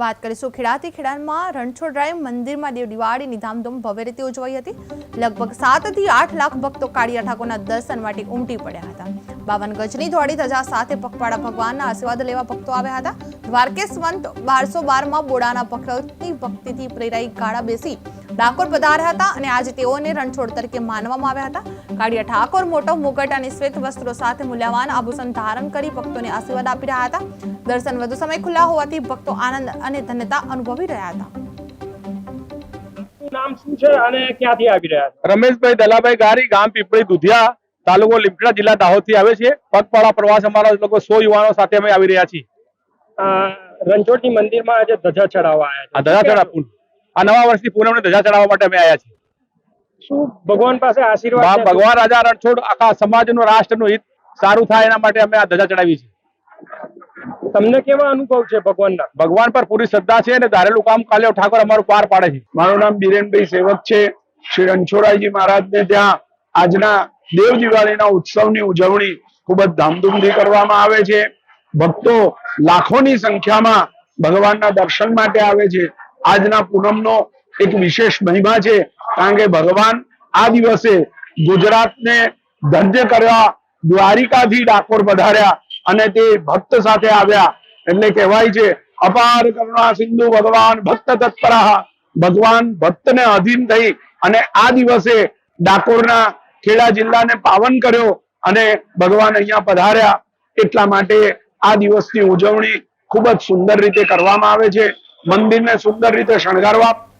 વાત કરીશું ખેડાથી ખેડામાં રણછોડરાય મંદિરમાં દિવાળીની ધામધૂમ ભવ્ય રીતે ઉજવાઈ હતી। લગભગ 7 થી 8 લાખ ભક્તો કાળિયા ઠાકોરના દર્શન માટે ઉમટી પડ્યા હતા। 52 ગજની ધોળી ધજા સાથે પગપાળા ભગવાનના આશીર્વાદ લેવા ભક્તો આવ્યા હતા। દ્વારકેશવંત 1212માં બોડાના ભક્તની ભક્તિથી પ્રેરાઈ ગાળા બેસી ડાકોર પધાર્યા હતા અને આજે તેઓને રણછોડ તરીકે માનવામાં આવ્યા હતા। કાળિયા ઠાકોર મોટો મુગટ અને શ્વેત વસ્ત્રો સાથે મૂલ્યવાન આભૂષણ ધારણ કરી ભક્તોને આશીર્વાદ આપી રહ્યા હતા। દર્શન વધુ સમય ખુલ્લા હોવાથી ભક્તો આનંદ અને ધન્યતા અનુભવી રહ્યા હતા। નામ શું છે અને ક્યાંથી આવી રહ્યા છે? રમેશભાઈ દલાભાઈ ગારી, ગામ પીપળી દુધિયા, તાલુકો લીમખેડા, જિલ્લા દાહોદથી આવે છે। પગપાળા પ્રવાસ અમારા લોકો 100 યુવાનો સાથે અમે આવી રહ્યા છીએ। રણછોડજી મંદિરમાં આજે ધજા ચડાવવા આવ્યા છે। આ ધજા ચડાવવા આ નવા વર્ષની પૂનમની ધજા ચડાવવા માટે અમે આવ્યા છીએ। શું ભગવાન પાસે આશીર્વાદ છે? ભગવાન રાજા રણછોડ આખા સમાજનું, રાષ્ટ્રનું હિત સારું થાય એના માટે અમે આ ધજા ચડાવી છે। તમને કેવા અનુભવ છે ભગવાનના? ભગવાન પર પૂરી શ્રદ્ધા છે અને ધારેલું કામ કાળિયો ઠાકોર અમારું પાર પાડે છે। મારું નામ બીરેનભાઈ સેવક છે। શ્રી રણછોડરાયજી મહારાજને ત્યાં આજના દેવ દિવાળીના ઉત્સવની ઉજવણી ખૂબ જ ધામધૂમથી કરવામાં આવે છે। ભક્તો લાખોની સંખ્યામાં ભગવાનના દર્શન માટે આવે છે। આજના પૂનમનો એક વિશેષ મહિમા છે, કારણ કે ભગવાન આ દિવસે ગુજરાતને ધન્ય કરવા દ્વારિકાથી ડાકોર પધાર્યા અને તે ભક્ત સાથે આવ્યા। એટલે કહેવાય છે અપાર કરુણા સિંધુ ભગવાન ભક્ત તત્પરા। ભગવાન ભક્તને અધીન થઈ અને આ દિવસે ડાકોરના ખેડા જિલ્લાને પાવન કર્યો અને ભગવાન અહીંયા પધાર્યા। એટલા માટે આ દિવસની ઉજવણી ખૂબ જ સુંદર રીતે કરવામાં આવે છે। મંદિરને સુંદર રીતે શણગારવા